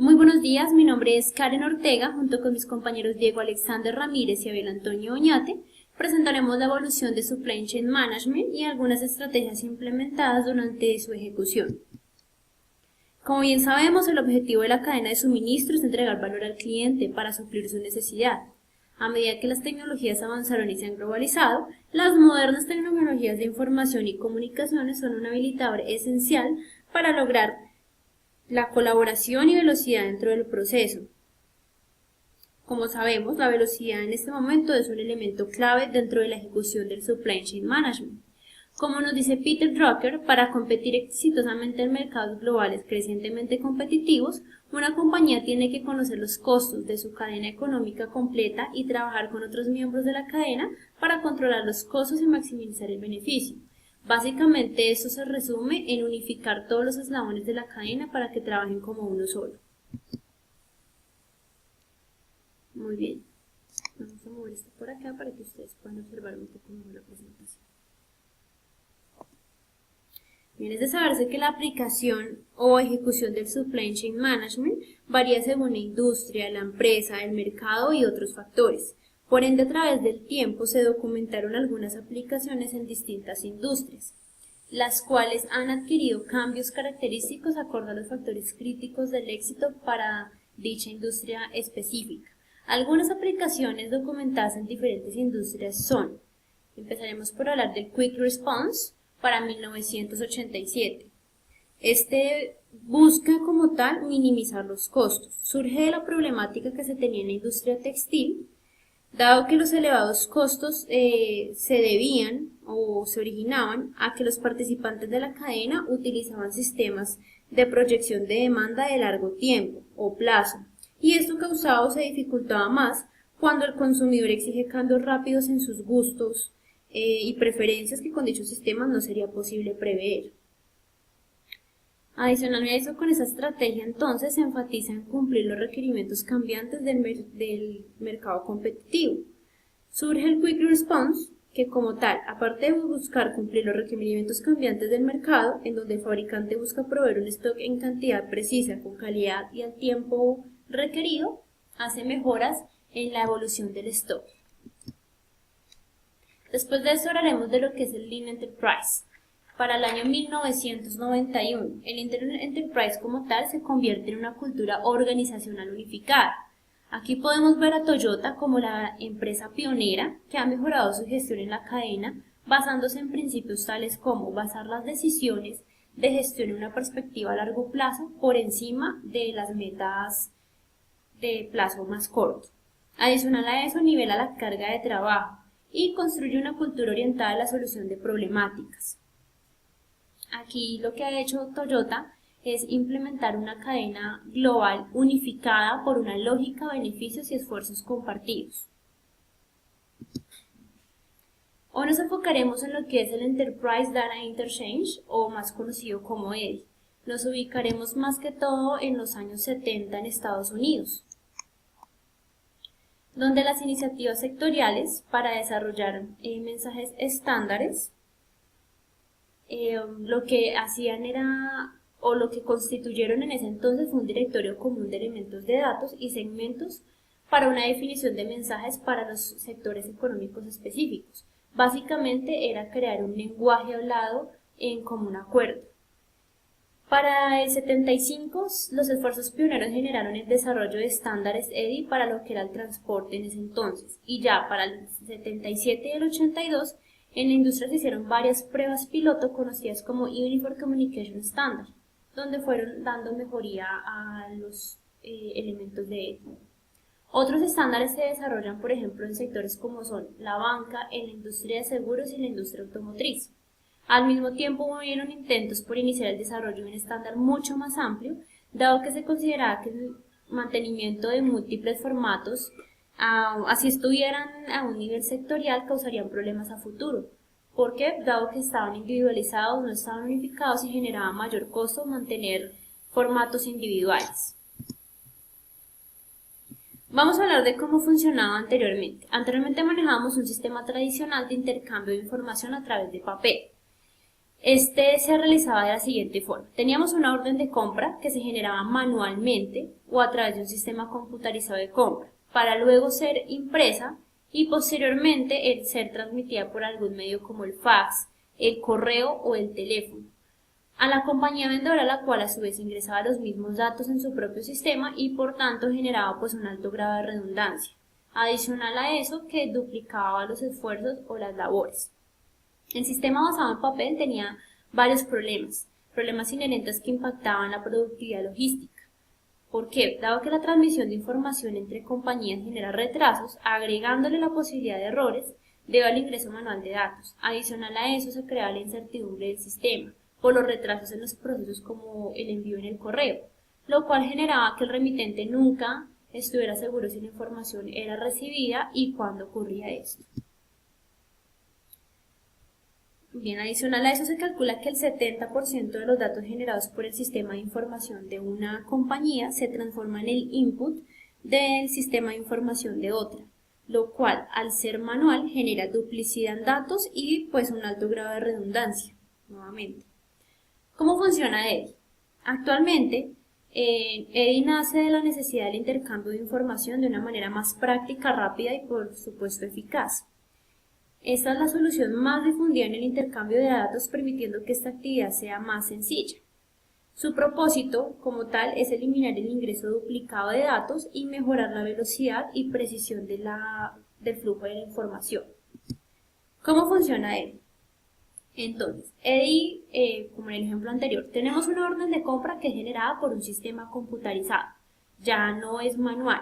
Muy buenos días, mi nombre es Karen Ortega, junto con mis compañeros Diego Alexander Ramírez y Abel Antonio Oñate, presentaremos la evolución de Supply Chain Management y algunas estrategias implementadas durante su ejecución. Como bien sabemos, el objetivo de la cadena de suministro es entregar valor al cliente para suplir su necesidad. A medida que las tecnologías avanzaron y se han globalizado, las modernas tecnologías de información y comunicaciones son un habilitador esencial para lograr la colaboración y velocidad dentro del proceso. Como sabemos, la velocidad en este momento es un elemento clave dentro de la ejecución del Supply Chain Management. Como nos dice Peter Drucker, para competir exitosamente en mercados globales crecientemente competitivos, una compañía tiene que conocer los costos de su cadena económica completa y trabajar con otros miembros de la cadena para controlar los costos y maximizar el beneficio. Básicamente esto se resume en unificar todos los eslabones de la cadena para que trabajen como uno solo. Muy bien, vamos a mover esto por acá para que ustedes puedan observar un poco mejor la presentación. Bien, es de saberse que la aplicación o ejecución del Supply Chain Management varía según la industria, la empresa, el mercado y otros factores. Por ende, a través del tiempo se documentaron algunas aplicaciones en distintas industrias, las cuales han adquirido cambios característicos acorde a los factores críticos del éxito para dicha industria específica. Algunas aplicaciones documentadas en diferentes industrias son, empezaremos por hablar del Quick Response para 1987. Este busca como tal minimizar los costos. Surge de la problemática que se tenía en la industria textil, dado que los elevados costos se debían o se originaban a que los participantes de la cadena utilizaban sistemas de proyección de demanda de largo tiempo o plazo, y esto causaba o se dificultaba más cuando el consumidor exige cambios rápidos en sus gustos y preferencias que con dichos sistemas no sería posible prever. Adicional a eso, con esa estrategia entonces se enfatiza en cumplir los requerimientos cambiantes del mercado competitivo. Surge el Quick Response, que como tal, aparte de buscar cumplir los requerimientos cambiantes del mercado, en donde el fabricante busca proveer un stock en cantidad precisa, con calidad y al tiempo requerido, hace mejoras en la evolución del stock. Después de eso hablaremos de lo que es el Lean Enterprise. Para el año 1991, el Enterprise como tal se convierte en una cultura organizacional unificada. Aquí podemos ver a Toyota como la empresa pionera que ha mejorado su gestión en la cadena basándose en principios tales como basar las decisiones de gestión en una perspectiva a largo plazo por encima de las metas de plazo más corto. Adicional a eso, nivela la carga de trabajo y construye una cultura orientada a la solución de problemáticas. Aquí lo que ha hecho Toyota es implementar una cadena global unificada por una lógica, beneficios y esfuerzos compartidos. Hoy nos enfocaremos en lo que es el Enterprise Data Interchange, o más conocido como EDI. Nos ubicaremos más que todo en los años 70 en Estados Unidos, donde las iniciativas sectoriales para desarrollar mensajes estándares lo que hacían era, o lo que constituyeron en ese entonces, fue un directorio común de elementos de datos y segmentos para una definición de mensajes para los sectores económicos específicos. Básicamente era crear un lenguaje hablado en común acuerdo. Para el 75, los esfuerzos pioneros generaron el desarrollo de estándares EDI para lo que era el transporte en ese entonces, y ya para el 77 y el 82, en la industria se hicieron varias pruebas piloto conocidas como Uniform Communication Standard, donde fueron dando mejoría a los elementos de EDI. Otros estándares se desarrollan, por ejemplo, en sectores como son la banca, en la industria de seguros y en la industria automotriz. Al mismo tiempo hubieron intentos por iniciar el desarrollo de un estándar mucho más amplio, dado que se consideraba que el mantenimiento de múltiples formatos, así estuvieran a un nivel sectorial, causarían problemas a futuro, porque dado que estaban individualizados, no estaban unificados y generaba mayor costo mantener formatos individuales. Vamos a hablar de cómo funcionaba anteriormente. Anteriormente manejábamos un sistema tradicional de intercambio de información a través de papel. Este se realizaba de la siguiente forma. Teníamos una orden de compra que se generaba manualmente o a través de un sistema computarizado de compra, para luego ser impresa y posteriormente ser transmitida por algún medio como el fax, el correo o el teléfono a la compañía vendedora, la cual a su vez ingresaba los mismos datos en su propio sistema y por tanto generaba pues un alto grado de redundancia. Adicional a eso, que duplicaba los esfuerzos o las labores. El sistema basado en papel tenía varios problemas inherentes que impactaban la productividad logística. ¿Por qué? Dado que la transmisión de información entre compañías genera retrasos, agregándole la posibilidad de errores debido al ingreso manual de datos. Adicional a eso, se creaba la incertidumbre del sistema por los retrasos en los procesos como el envío en el correo, lo cual generaba que el remitente nunca estuviera seguro si la información era recibida y cuándo ocurría esto. Bien, adicional a eso se calcula que el 70% de los datos generados por el sistema de información de una compañía se transforma en el input del sistema de información de otra, lo cual al ser manual genera duplicidad en datos y pues un alto grado de redundancia, nuevamente. ¿Cómo funciona EDI? Actualmente, EDI nace de la necesidad del intercambio de información de una manera más práctica, rápida y por supuesto eficaz. Esta es la solución más difundida en el intercambio de datos, permitiendo que esta actividad sea más sencilla. Su propósito, como tal, es eliminar el ingreso duplicado de datos y mejorar la velocidad y precisión del flujo de la información. ¿Cómo funciona EDI? Entonces, EDI, como en el ejemplo anterior, tenemos una orden de compra que es generada por un sistema computarizado, ya no es manual.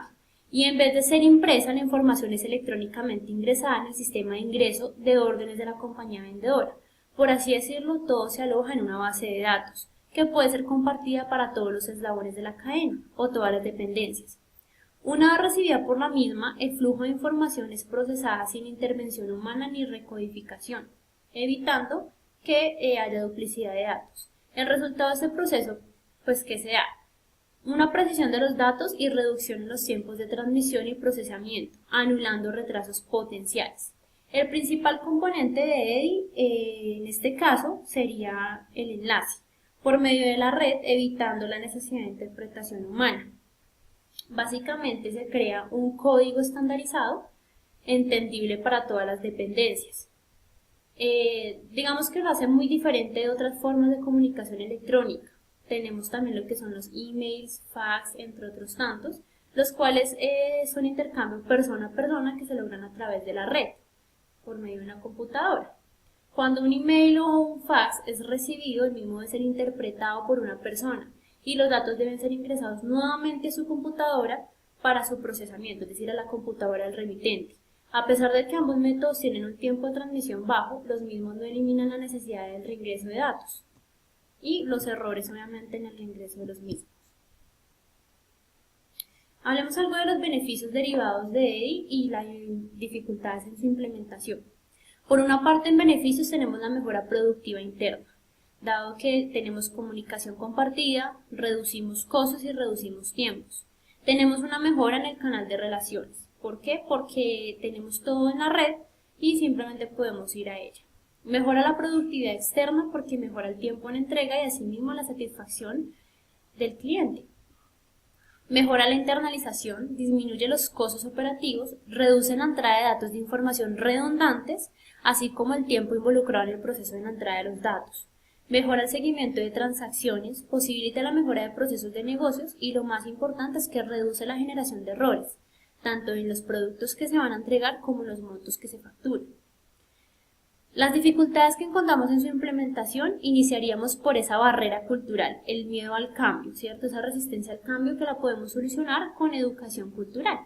Y en vez de ser impresa, la información es electrónicamente ingresada en el sistema de ingreso de órdenes de la compañía vendedora. Por así decirlo, todo se aloja en una base de datos, que puede ser compartida para todos los eslabones de la cadena o todas las dependencias. Una vez recibida por la misma, el flujo de información es procesada sin intervención humana ni recodificación, evitando que haya duplicidad de datos. El resultado de este proceso, pues, ¿qué se da? Una precisión de los datos y reducción en los tiempos de transmisión y procesamiento, anulando retrasos potenciales. El principal componente de EDI, en este caso, sería el enlace, por medio de la red, evitando la necesidad de interpretación humana. Básicamente se crea un código estandarizado, entendible para todas las dependencias. Digamos que lo hace muy diferente de otras formas de comunicación electrónica. Tenemos también lo que son los emails, fax, entre otros tantos, los cuales son intercambios persona a persona que se logran a través de la red, por medio de una computadora. Cuando un email o un fax es recibido, el mismo debe ser interpretado por una persona y los datos deben ser ingresados nuevamente a su computadora para su procesamiento, es decir, a la computadora del remitente. A pesar de que ambos métodos tienen un tiempo de transmisión bajo, los mismos no eliminan la necesidad del reingreso de datos y los errores obviamente en el reingreso de los mismos. Hablemos algo de los beneficios derivados de EDI y las dificultades en su implementación. Por una parte, en beneficios tenemos la mejora productiva interna, dado que tenemos comunicación compartida, reducimos costos y reducimos tiempos. Tenemos una mejora en el canal de relaciones. ¿Por qué? Porque tenemos todo en la red y simplemente podemos ir a ella. Mejora la productividad externa porque mejora el tiempo en entrega y asimismo la satisfacción del cliente. Mejora la internalización, disminuye los costos operativos, reduce la entrada de datos de información redundantes, así como el tiempo involucrado en el proceso de la entrada de los datos. Mejora el seguimiento de transacciones, posibilita la mejora de procesos de negocios y lo más importante es que reduce la generación de errores, tanto en los productos que se van a entregar como en los montos que se facturan. Las dificultades que encontramos en su implementación, iniciaríamos por esa barrera cultural, el miedo al cambio, ¿cierto? Esa resistencia al cambio que la podemos solucionar con educación cultural.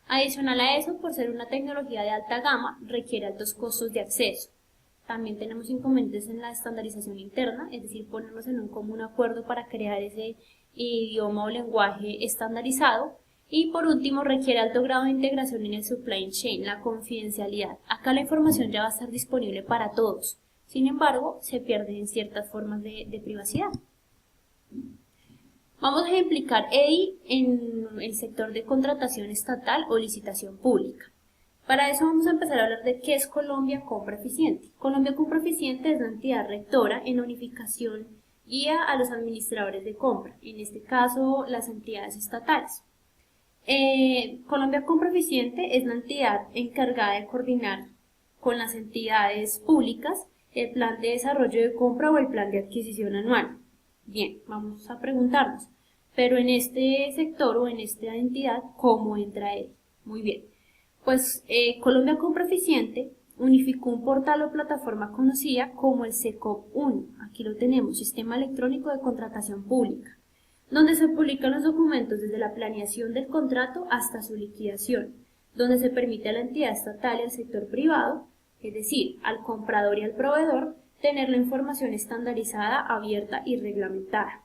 Adicional a eso, por ser una tecnología de alta gama, requiere altos costos de acceso. También tenemos inconvenientes en la estandarización interna, es decir, ponernos en un común acuerdo para crear ese idioma o lenguaje estandarizado. Y por último, requiere alto grado de integración en el supply chain, la confidencialidad. Acá la información ya va a estar disponible para todos. Sin embargo, se pierden ciertas formas de privacidad. Vamos a ejemplificar EDI en el sector de contratación estatal o licitación pública. Para eso vamos a empezar a hablar de qué es Colombia Compra Eficiente. Colombia Compra Eficiente es la entidad rectora en la unificación guía a los administradores de compra, en este caso las entidades estatales. Colombia Compra Eficiente es la entidad encargada de coordinar con las entidades públicas el plan de desarrollo de compra o el plan de adquisición anual. Bien, vamos a preguntarnos, pero en este sector o en esta entidad, ¿cómo entra él? Muy bien, pues Colombia Compra Eficiente unificó un portal o plataforma conocida como el SECOP 1, aquí lo tenemos, Sistema Electrónico de Contratación Pública, donde se publican los documentos desde la planeación del contrato hasta su liquidación, donde se permite a la entidad estatal y al sector privado, es decir, al comprador y al proveedor, tener la información estandarizada, abierta y reglamentada.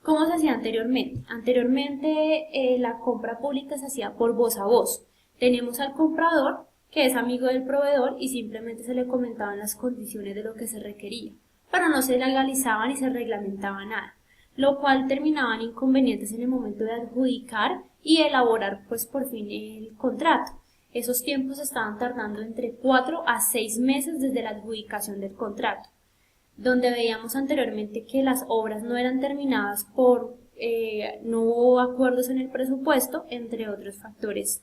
¿Cómo se hacía anteriormente? Anteriormente la compra pública se hacía por voz a voz. Tenemos al comprador, que es amigo del proveedor, y simplemente se le comentaban las condiciones de lo que se requería, pero no se legalizaba ni se reglamentaba nada, lo cual terminaba en inconvenientes en el momento de adjudicar y elaborar pues por fin el contrato. Esos tiempos estaban tardando entre 4 a 6 meses desde la adjudicación del contrato, donde veíamos anteriormente que las obras no eran terminadas por no hubo acuerdos en el presupuesto, entre otros factores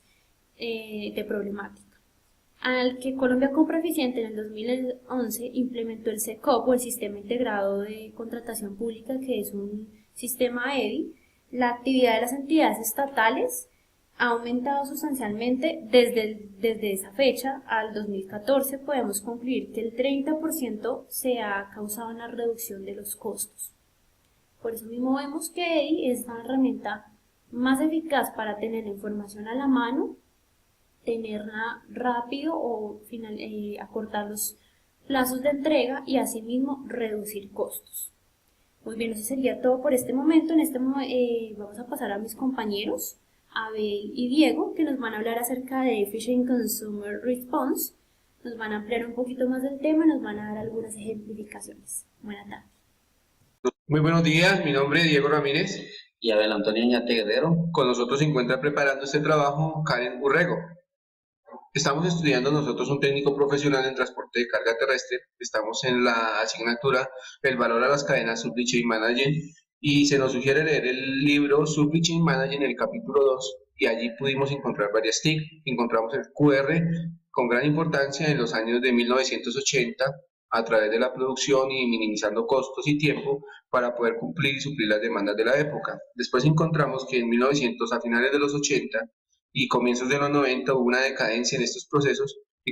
de problemática. Al que Colombia Compra Eficiente en el 2011 implementó el SECOP, o el Sistema Integrado de Contratación Pública, que es un sistema EDI, la actividad de las entidades estatales ha aumentado sustancialmente desde esa fecha al 2014. Podemos concluir que el 30% se ha causado una reducción de los costos. Por eso mismo vemos que EDI es la herramienta más eficaz para tener la información a la mano, tenerla rápido o acortar los plazos de entrega y asimismo reducir costos. Muy bien, eso sería todo por este momento. Vamos a pasar a mis compañeros Abel y Diego, que nos van a hablar acerca de Efficient Consumer Response. Nos van a ampliar un poquito más del tema y nos van a dar algunas ejemplificaciones. Buenas tardes. Muy buenos días, mi nombre es Diego Ramírez. Y Abel Antonio Ñate Guerrero. Con nosotros se encuentra preparando este trabajo Karen Urrego. Estamos estudiando nosotros un técnico profesional en transporte de carga terrestre. Estamos en la asignatura El valor a las cadenas Supply Chain Management y se nos sugiere leer el libro Supply Chain Management en el capítulo 2 y allí pudimos encontrar varias TIC. Encontramos el QR con gran importancia en los años de 1980 a través de la producción y minimizando costos y tiempo para poder cumplir y suplir las demandas de la época. Después encontramos que en 1900, a finales de los 80 y comienzos de los 90 hubo una decadencia en estos procesos y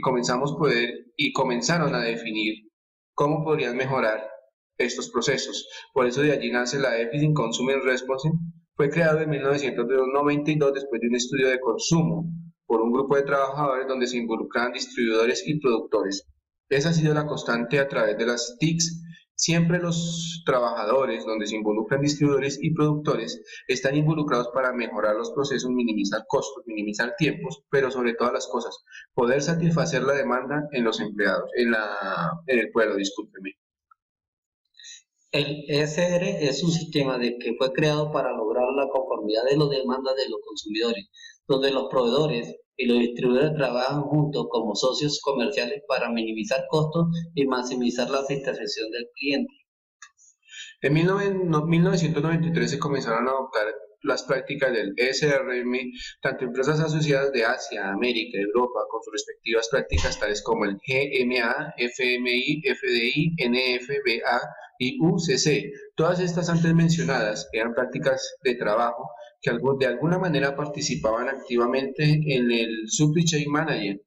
comenzaron a definir cómo podrían mejorar estos procesos. Por eso de allí nace la Efficient Consumer Response. Fue creado en 1992 después de un estudio de consumo por un grupo de trabajadores donde se involucraban distribuidores y productores. Esa ha sido la constante a través de las TICs. Siempre los trabajadores, donde se involucran distribuidores y productores, están involucrados para mejorar los procesos, minimizar costos, minimizar tiempos, pero sobre todas las cosas, poder satisfacer la demanda en los empleados, en el pueblo, discúlpeme. El ESR es un sistema que fue creado para lograr la conformidad de las demandas de los consumidores, donde los proveedores y los distribuidores trabajan juntos como socios comerciales para minimizar costos y maximizar la satisfacción del cliente. En 1993 se comenzaron a adoptar las prácticas del ESRM, tanto empresas asociadas de Asia, América y Europa, con sus respectivas prácticas tales como el GMA, FMI, FDI, NFBA y UCC. Todas estas antes mencionadas eran prácticas de trabajo que de alguna manera participaban activamente en el Supply Chain Management.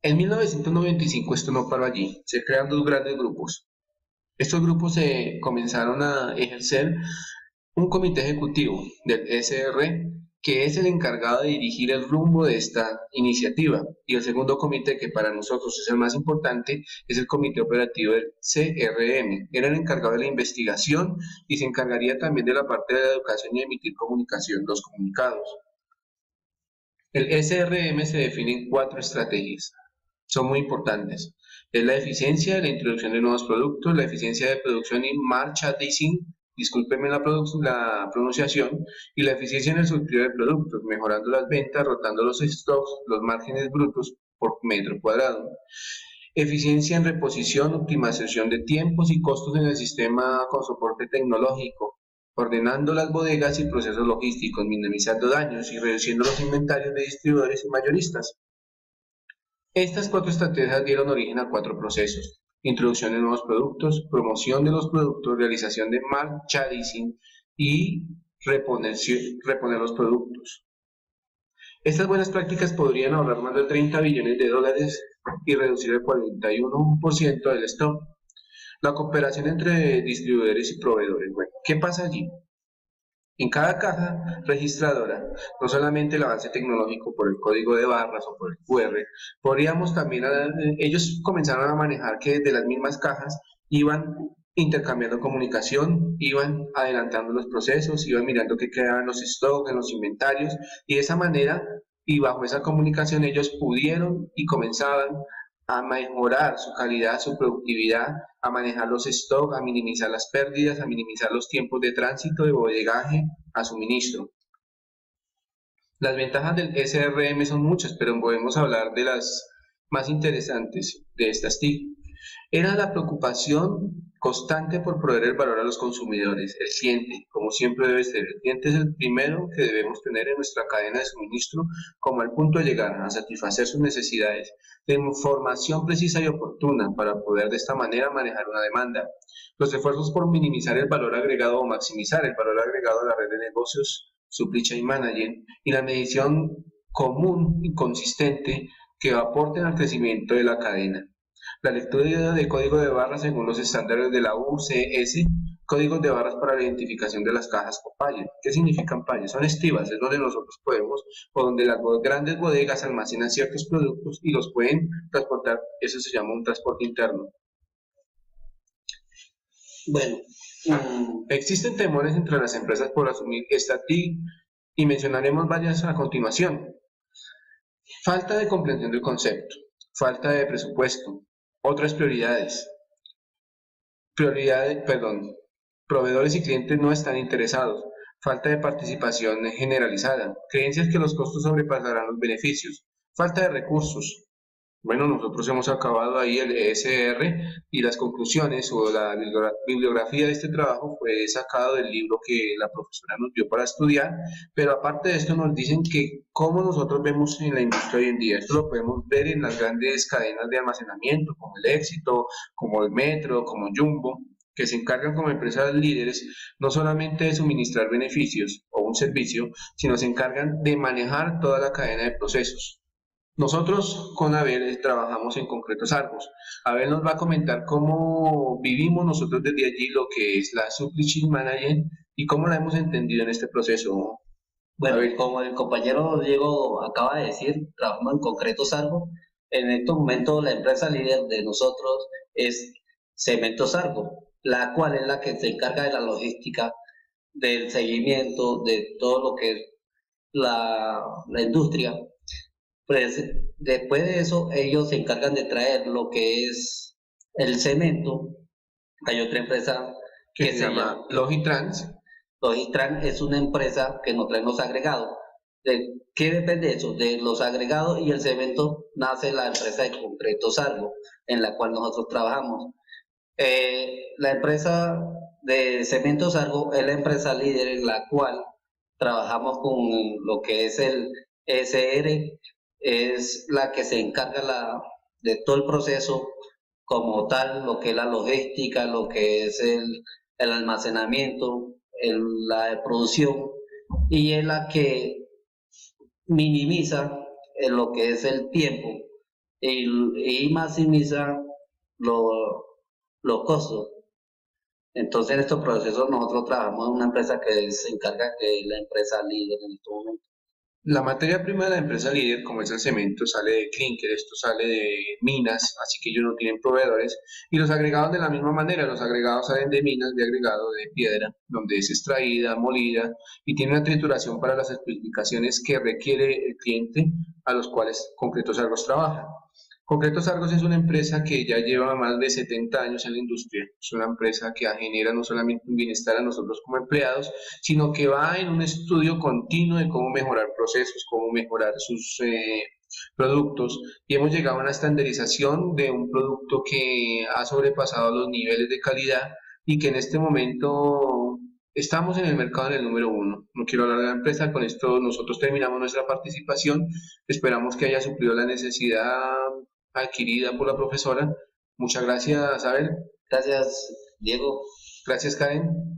En 1995 esto no paró allí, se crean dos grandes grupos. Estos grupos se comenzaron a ejercer un comité ejecutivo del ESR que es el encargado de dirigir el rumbo de esta iniciativa, y el segundo comité, que para nosotros es el más importante, es el comité operativo del CRM. Era el encargado de la investigación y se encargaría también de la parte de la educación y emitir comunicación, los comunicados. El SRM se define en 4 estrategias, son muy importantes. Es la eficiencia de la introducción de nuevos productos, la eficiencia de producción y merchandising, discúlpenme la pronunciación, y la eficiencia en el surtido de productos, mejorando las ventas, rotando los stocks, los márgenes brutos por metro cuadrado. Eficiencia en reposición, optimización de tiempos y costos en el sistema con soporte tecnológico, ordenando las bodegas y procesos logísticos, minimizando daños y reduciendo los inventarios de distribuidores y mayoristas. Estas 4 estrategias dieron origen a 4 procesos: introducción de nuevos productos, promoción de los productos, realización de merchandising y reponer los productos. Estas buenas prácticas podrían ahorrar más de 30 billones de dólares y reducir el 41% del stock. La cooperación entre distribuidores y proveedores. Bueno, ¿qué pasa allí? En cada caja registradora, no solamente el avance tecnológico por el código de barras o por el QR, podríamos también, ellos comenzaron a manejar que desde las mismas cajas iban intercambiando comunicación, iban adelantando los procesos, iban mirando qué quedaban en los stocks, en los inventarios, y de esa manera y bajo esa comunicación ellos pudieron y comenzaban a mejorar su calidad, su productividad, a manejar los stocks, a minimizar las pérdidas, a minimizar los tiempos de tránsito, de bodegaje, a suministro. Las ventajas del SRM son muchas, pero podemos hablar de las más interesantes de estas TIC. Era la preocupación constante por proveer el valor a los consumidores, el cliente, como siempre debe ser. El cliente es el primero que debemos tener en nuestra cadena de suministro como al punto de llegar a satisfacer sus necesidades de información precisa y oportuna para poder de esta manera manejar una demanda. Los esfuerzos por minimizar el valor agregado o maximizar el valor agregado de la red de negocios, Supply Chain Management, y la medición común y consistente que aporten al crecimiento de la cadena. La lectura de código de barras según los estándares de la UCS, códigos de barras para la identificación de las cajas con palle. ¿Qué significan palle? Son estivas, es donde nosotros podemos, o donde las grandes bodegas almacenan ciertos productos y los pueden transportar. Eso se llama un transporte interno. Bueno, existen temores entre las empresas por asumir esta TIC y mencionaremos varias a continuación. Falta de comprensión del concepto, falta de presupuesto, otras prioridades. Proveedores y clientes no están interesados. Falta de participación generalizada. Creencias que los costos sobrepasarán los beneficios. Falta de recursos. Bueno, nosotros hemos acabado ahí el ESR y las conclusiones o la bibliografía de este trabajo fue sacado del libro que la profesora nos dio para estudiar, pero aparte de esto nos dicen que cómo nosotros vemos en la industria hoy en día. Esto lo podemos ver en las grandes cadenas de almacenamiento como el Éxito, como el Metro, como Jumbo, que se encargan como empresas líderes no solamente de suministrar beneficios o un servicio, sino se encargan de manejar toda la cadena de procesos. Nosotros con Abel trabajamos en Concretos Argos. Abel nos va a comentar cómo vivimos nosotros desde allí lo que es la Supply Chain Management y cómo la hemos entendido en este proceso. Bueno, como el compañero Diego acaba de decir, trabajamos en Concretos Argos. En estos momentos la empresa líder de nosotros es Cementos Argos, la cual es la que se encarga de la logística, del seguimiento, de todo lo que es la industria. Pues después de eso ellos se encargan de traer lo que es el cemento. Hay otra empresa que se llama Logitrans. Logitrans es una empresa que nos trae los agregados. ¿De qué depende eso? De los agregados y el cemento nace la empresa de Concretos Argos, en la cual nosotros trabajamos. La empresa de Cementos Argos es la empresa líder en la cual trabajamos con lo que es el ESR. Es la que se encarga de todo el proceso como tal, lo que es la logística, lo que es el almacenamiento, la producción, y es la que minimiza lo que es el tiempo y maximiza los costos. Entonces en estos procesos nosotros trabajamos en una empresa que se encarga, que es la empresa líder en este momento. La materia prima de la empresa líder, como es el cemento, sale de clinker, esto sale de minas, así que ellos no tienen proveedores, y los agregados de la misma manera, los agregados salen de minas, de agregado de piedra, donde es extraída, molida, y tiene una trituración para las especificaciones que requiere el cliente, a los cuales Concretos Argos trabaja. Concretos Argos es una empresa que ya lleva más de 70 años en la industria. Es una empresa que genera no solamente un bienestar a nosotros como empleados, sino que va en un estudio continuo de cómo mejorar procesos, cómo mejorar sus productos. Y hemos llegado a una estandarización de un producto que ha sobrepasado los niveles de calidad y que en este momento estamos en el mercado en el número uno. No quiero hablar de la empresa, con esto nosotros terminamos nuestra participación. Esperamos que haya suplido la necesidad adquirida por la profesora. Muchas gracias, Abel. Gracias, Diego. Gracias, Karen.